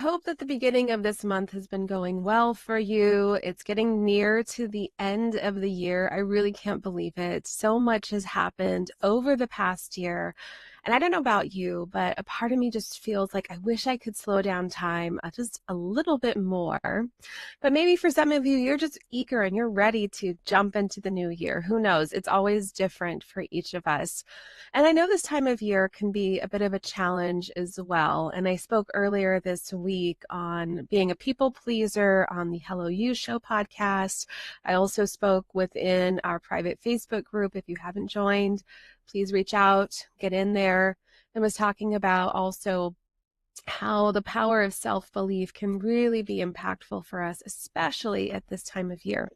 hope that the beginning of this month has been going well for you. It's getting near to the end of the year. I really can't believe it. So much has happened over the past year. And I don't know about you, but a part of me just feels like I wish I could slow down time just a little bit more. But maybe for some of you, you're just eager and you're ready to jump into the new year. Who knows? It's always different for each of us. And I know this time of year can be a bit of a challenge as well. And I spoke earlier this week on being a people pleaser on the Hello You Show podcast. I also spoke within our private Facebook group. If you haven't joined, please reach out, get in there, and was talking about also how the power of self-belief can really be impactful for us, especially at this time of year.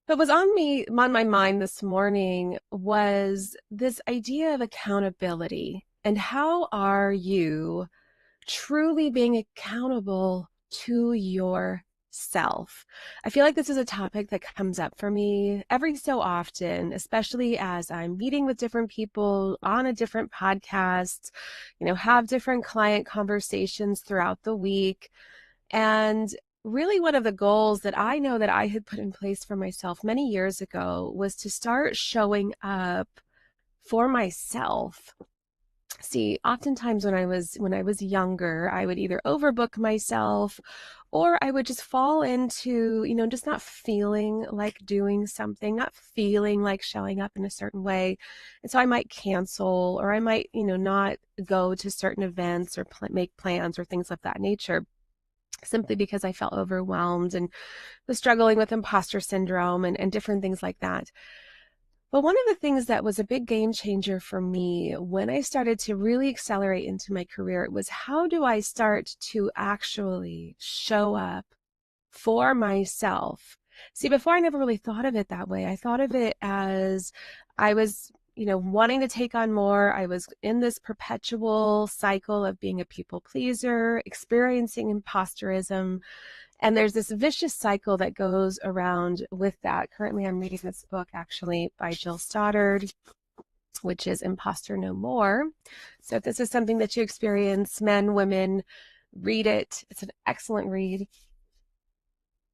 But was on my mind this morning was this idea of accountability and how are you truly being accountable to yourself? I feel like this is a topic that comes up for me every so often, especially as I'm meeting with different people on a different podcast, have different client conversations throughout the week. And really one of the goals that I know that I had put in place for myself many years ago was to start showing up for myself. See, oftentimes when I was younger, I would either overbook myself or I would just fall into, just not feeling like doing something, not feeling like showing up in a certain way. And so I might cancel or I might, not go to certain events or make plans or things of that nature, simply because I felt overwhelmed and was struggling with imposter syndrome and different things like that. But one of the things that was a big game changer for me when I started to really accelerate into my career was how do I start to actually show up for myself? See, before I never really thought of it that way. I thought of it as I was, wanting to take on more. I was in this perpetual cycle of being a people pleaser, experiencing imposterism. And there's this vicious cycle that goes around with that. Currently, I'm reading this book actually by Jill Stoddard, which is Imposter No More. So if this is something that you experience, men, women, read it. It's an excellent read.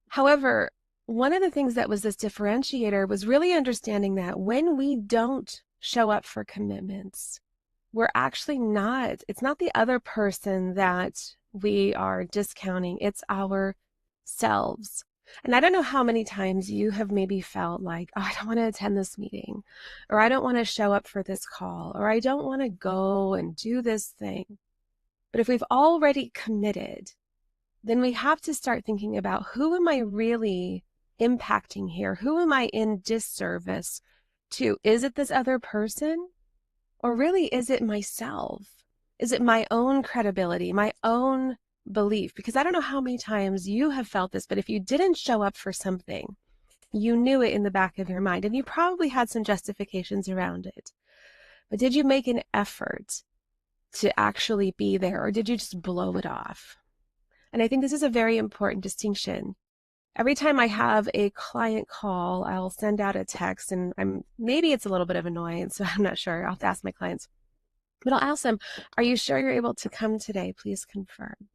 However, one of the things that was this differentiator was really understanding that when we don't show up for commitments, we're actually not, it's not the other person that we are discounting, it's ourselves. And I don't know how many times you have maybe felt like, oh, I don't want to attend this meeting, or I don't want to show up for this call, or I don't want to go and do this thing. But if we've already committed, then we have to start thinking about who am I really impacting here? Who am I in disservice to? Is it this other person? Or really, is it myself? Is it my own credibility, my own belief? Because I don't know how many times you have felt this, but if you didn't show up for something, you knew it in the back of your mind, and you probably had some justifications around it. But did you make an effort to actually be there, or did you just blow it off? And I think this is a very important distinction. Every time I have a client call, I'll send out a text, and maybe it's a little bit of annoyance, so I'm not sure. I'll have to ask my clients. But I'll ask them, are you sure you're able to come today? Please confirm.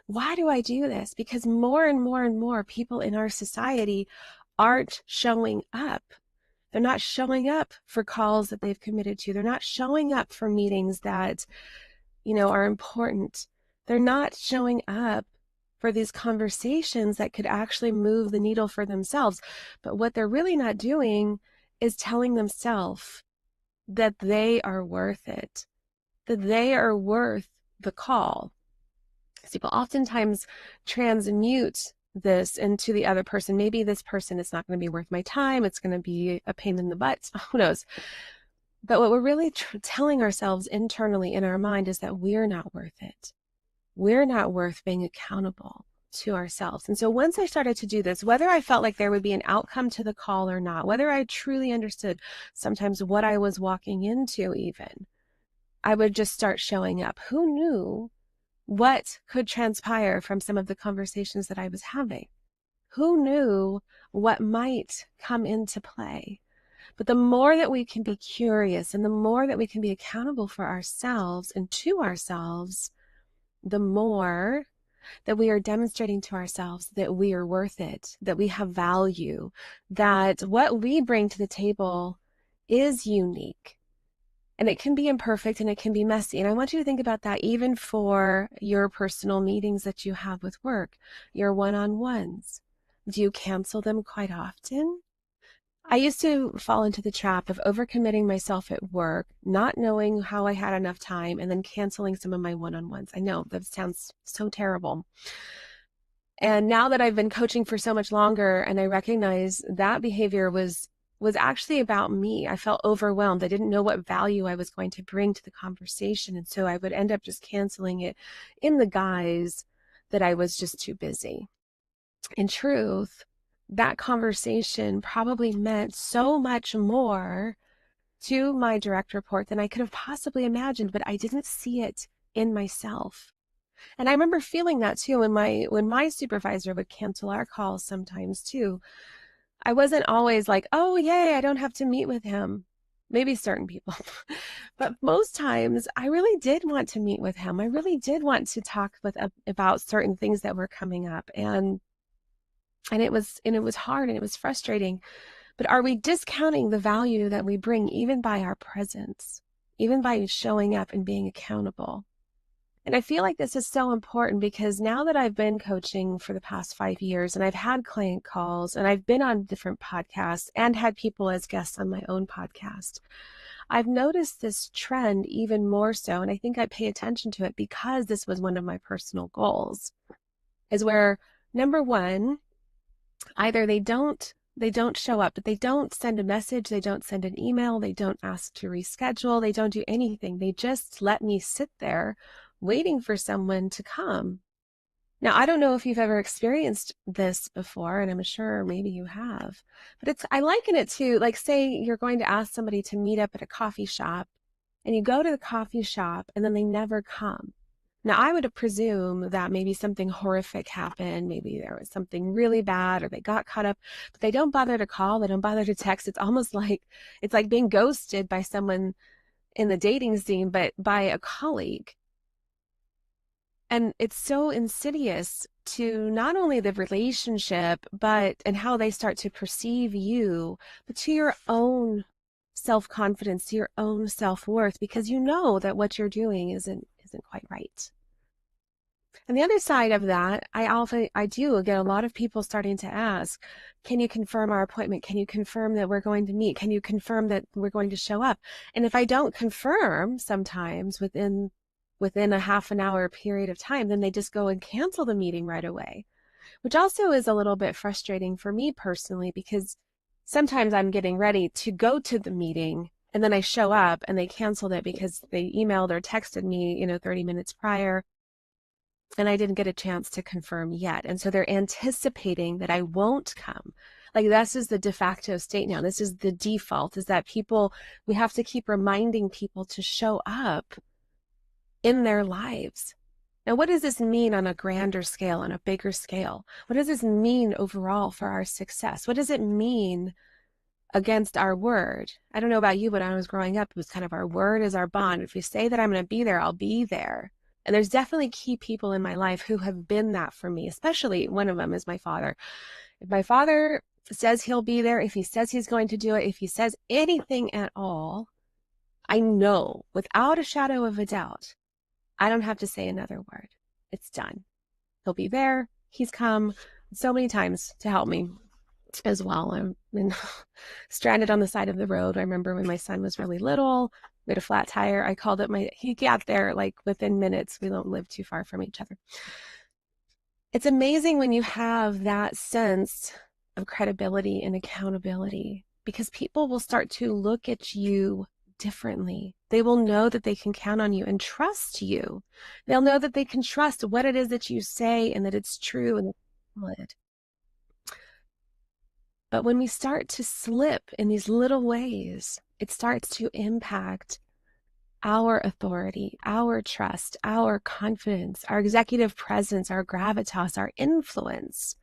Why do I do this? Because more and more and more people in our society aren't showing up. They're not showing up for calls that they've committed to. They're not showing up for meetings that, are important. They're not showing up for these conversations that could actually move the needle for themselves. But what they're really not doing is telling themselves that they are worth it, that they are worth the call. So people oftentimes transmute this into the other person. Maybe this person is not going to be worth my time. It's going to be a pain in the butt. Who knows? But what we're really telling ourselves internally in our mind is that we're not worth it. We're not worth being accountable to ourselves. And so once I started to do this, whether I felt like there would be an outcome to the call or not, whether I truly understood sometimes what I was walking into even, I would just start showing up. Who knew what could transpire from some of the conversations that I was having? Who knew what might come into play? But the more that we can be curious and the more that we can be accountable for ourselves and to ourselves, the more that we are demonstrating to ourselves that we are worth it, that we have value, that what we bring to the table is unique. And it can be imperfect and it can be messy. And I want you to think about that even for your personal meetings that you have with work, your one-on-ones. Do you cancel them quite often? I used to fall into the trap of overcommitting myself at work, not knowing how I had enough time, and then canceling some of my one-on-ones. I know that sounds so terrible. And now that I've been coaching for so much longer and I recognize that behavior was actually about me. I felt overwhelmed. I didn't know what value I was going to bring to the conversation. And so I would end up just canceling it in the guise that I was just too busy. In truth, that conversation probably meant so much more to my direct report than I could have possibly imagined, but I didn't see it in myself. And I remember feeling that too when my supervisor would cancel our calls sometimes too. I wasn't always like, oh, yay, I don't have to meet with him. Maybe certain people. But most times I really did want to meet with him. I really did want to talk about certain things that were coming up. And it was hard and it was frustrating. But are we discounting the value that we bring even by our presence, even by showing up and being accountable? And I feel like this is so important because now that I've been coaching for the past 5 years and I've had client calls and I've been on different podcasts and had people as guests on my own podcast, I've noticed this trend even more so. And I think I pay attention to it because this was one of my personal goals, is where number one, either they don't show up, but they don't send a message, they don't send an email, they don't ask to reschedule, they don't do anything. They just let me sit there waiting for someone to come. Now, I don't know if you've ever experienced this before, and I'm sure maybe you have, but I liken it to, like, say you're going to ask somebody to meet up at a coffee shop, and you go to the coffee shop and then they never come. Now, I would presume that maybe something horrific happened. Maybe there was something really bad or they got caught up, but they don't bother to call. They don't bother to text. It's almost like it's like being ghosted by someone in the dating scene, but by a colleague. And it's so insidious to not only the relationship, and how they start to perceive you, but to your own self-confidence, to your own self-worth, because you know that what you're doing isn't quite right. And the other side of that, I do get a lot of people starting to ask, can you confirm our appointment? Can you confirm that we're going to meet? Can you confirm that we're going to show up? And if I don't confirm sometimes within a half an hour period of time, then they just go and cancel the meeting right away, which also is a little bit frustrating for me personally, because sometimes I'm getting ready to go to the meeting and then I show up and they canceled it because they emailed or texted me, 30 minutes prior, and I didn't get a chance to confirm yet. And so they're anticipating that I won't come. Like, this is the de facto state now. This is the default, is that we have to keep reminding people to show up in their lives. Now, what does this mean on a grander scale, on a bigger scale? What does this mean overall for our success? What does it mean against our word? I don't know about you, but when I was growing up, it was kind of our word is our bond. If you say that I'm going to be there, I'll be there. And there's definitely key people in my life who have been that for me, especially one of them is my father. If my father says he'll be there, if he says he's going to do it, if he says anything at all, I know without a shadow of a doubt, I don't have to say another word. It's done. He'll be there. He's come so many times to help me as well. I've been stranded on the side of the road. I remember when my son was really little, we had a flat tire. I called up he got there like within minutes. We don't live too far from each other. It's amazing when you have that sense of credibility and accountability, because people will start to look at you differently. They will know that they can count on you and trust you. They'll know that they can trust what it is that you say and that it's true and good. But when we start to slip in these little ways, it starts to impact our authority, our trust, our confidence, our executive presence, our gravitas, our influence.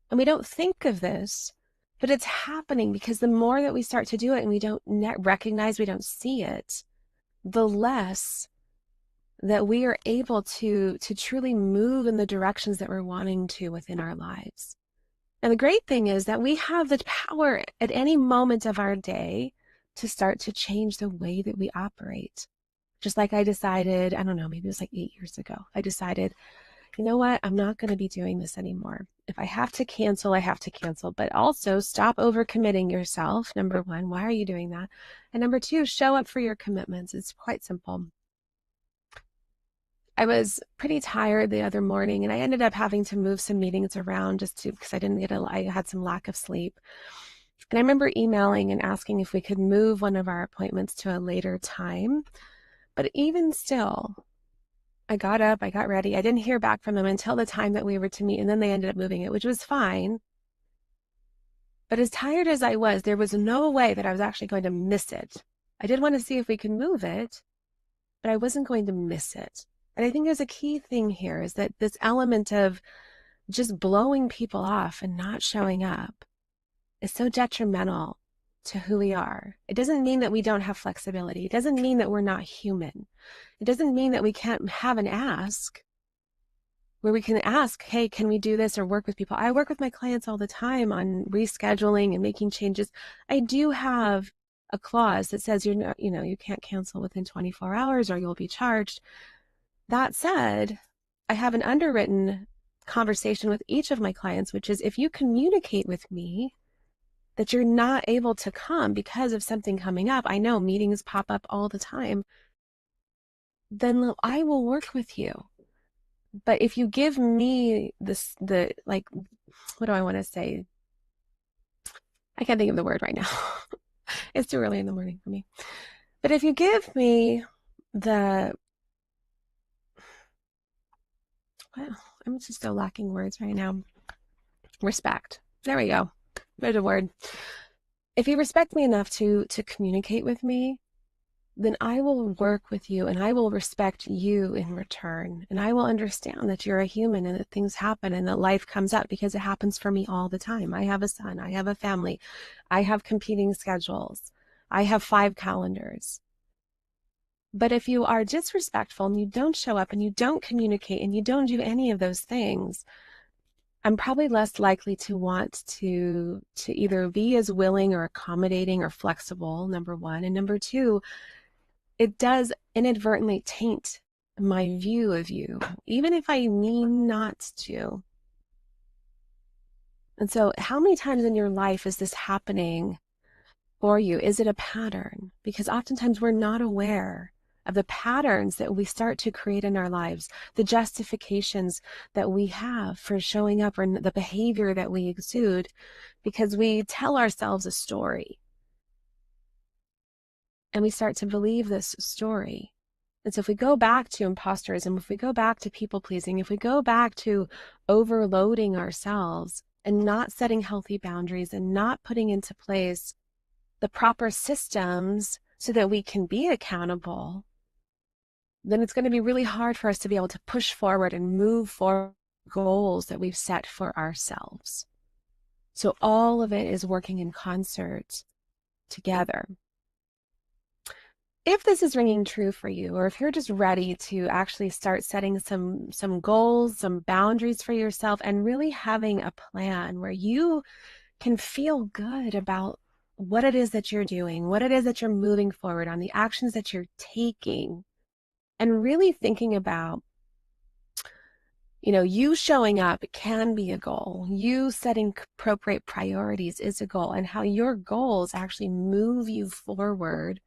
And we don't think of this, but it's happening because the more that we start to do it and we don't recognize, we don't see it, the less that we are able to truly move in the directions that we're wanting to within our lives. And the great thing is that we have the power at any moment of our day to start to change the way that we operate. Just like I decided, I don't know, maybe it was like 8 years ago, I decided, you know what, I'm not going to be doing this anymore. If I have to cancel, I have to cancel, but also stop overcommitting yourself. Number one, why are you doing that? And number two, show up for your commitments. It's quite simple. I was pretty tired the other morning and I ended up having to move some meetings around just to, because I had some lack of sleep. And I remember emailing and asking if we could move one of our appointments to a later time. But even still, I got up, I got ready. I didn't hear back from them until the time that we were to meet. And then they ended up moving it, which was fine. But as tired as I was, there was no way that I was actually going to miss it. I did want to see if we could move it, but I wasn't going to miss it. And I think there's a key thing here is that this element of just blowing people off and not showing up is so detrimental to who we are. It doesn't mean that we don't have flexibility. It doesn't mean that we're not human. It doesn't mean that we can't have an ask where we can ask, hey, can we do this or work with people? I work with my clients all the time on rescheduling and making changes. I do have a clause that says you're not, you can't cancel within 24 hours or you'll be charged. That said, I have an underwritten conversation with each of my clients, which is if you communicate with me that you're not able to come because of something coming up, I know meetings pop up all the time, then I will work with you. But if you give me what do I want to say? I can't think of the word right now. It's too early in the morning for me. But if you give me the, well, I'm just so lacking words right now. Respect. There we go. There's a word. If you respect me enough to communicate with me, then I will work with you and I will respect you in return. And I will understand that you're a human and that things happen and that life comes up because it happens for me all the time. I have a son, I have a family, I have competing schedules, I have 5 calendars. But if you are disrespectful and you don't show up and you don't communicate and you don't do any of those things, I'm probably less likely to want to either be as willing or accommodating or flexible, number one. And number two, it does inadvertently taint my view of you, even if I mean not to. And so how many times in your life is this happening for you? Is it a pattern? Because oftentimes we're not aware of the patterns that we start to create in our lives, the justifications that we have for showing up or the behavior that we exude, because we tell ourselves a story and we start to believe this story. And so if we go back to imposterism, if we go back to people pleasing, if we go back to overloading ourselves and not setting healthy boundaries and not putting into place the proper systems so that we can be accountable, then it's going to be really hard for us to be able to push forward and move forward goals that we've set for ourselves. So all of it is working in concert together. If this is ringing true for you, or if you're just ready to actually start setting some goals, some boundaries for yourself, and really having a plan where you can feel good about what it is that you're doing, what it is that you're moving forward on, the actions that you're taking, and really thinking about, you showing up can be a goal. You setting appropriate priorities is a goal, and how your goals actually move you forward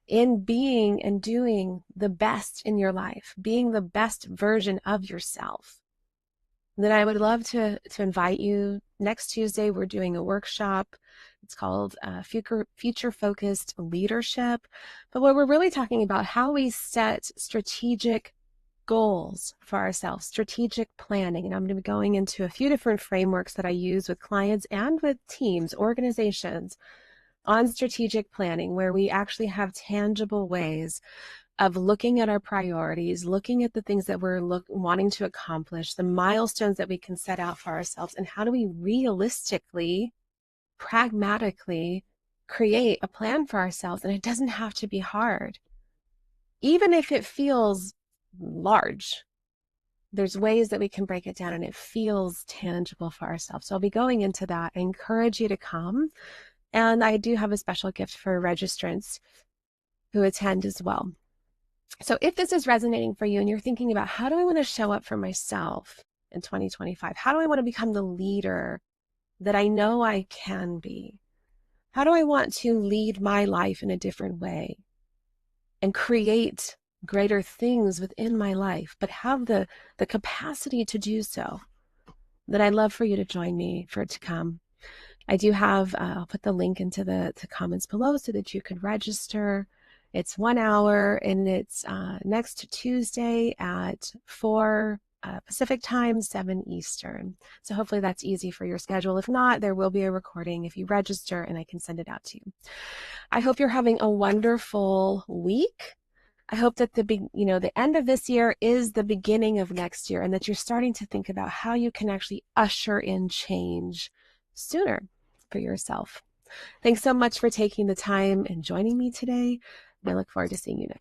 in being and doing the best in your life, being the best version of yourself. Then I would love to invite you. Next Tuesday, we're doing a workshop. It's called Future Focused Leadership. But what we're really talking about, how we set strategic goals for ourselves, strategic planning. And I'm going to be going into a few different frameworks that I use with clients and with teams, organizations, on strategic planning, where we actually have tangible ways of looking at our priorities, looking at the things that we're wanting to accomplish, the milestones that we can set out for ourselves, and how do we realistically, pragmatically create a plan for ourselves. And it doesn't have to be hard. Even if it feels large. There's ways that we can break it down and it feels tangible for ourselves. So I'll be going into that. I encourage you to come. And I do have a special gift for registrants who attend as well. So if this is resonating for you and you're thinking about how do I want to show up for myself in 2025? How do I want to become the leader that I know I can be? How do I want to lead my life in a different way and create greater things within my life, but have the capacity to do so? Then I'd love for you to join me for it to come. I do have, I'll put the link into the comments below so that you could register. It's 1 hour and it's next Tuesday at 4 Pacific time, 7 Eastern. So hopefully that's easy for your schedule. If not, there will be a recording if you register and I can send it out to you. I hope you're having a wonderful week. I hope that the end of this year is the beginning of next year and that you're starting to think about how you can actually usher in change sooner for yourself. Thanks so much for taking the time and joining me today. I look forward to seeing you next.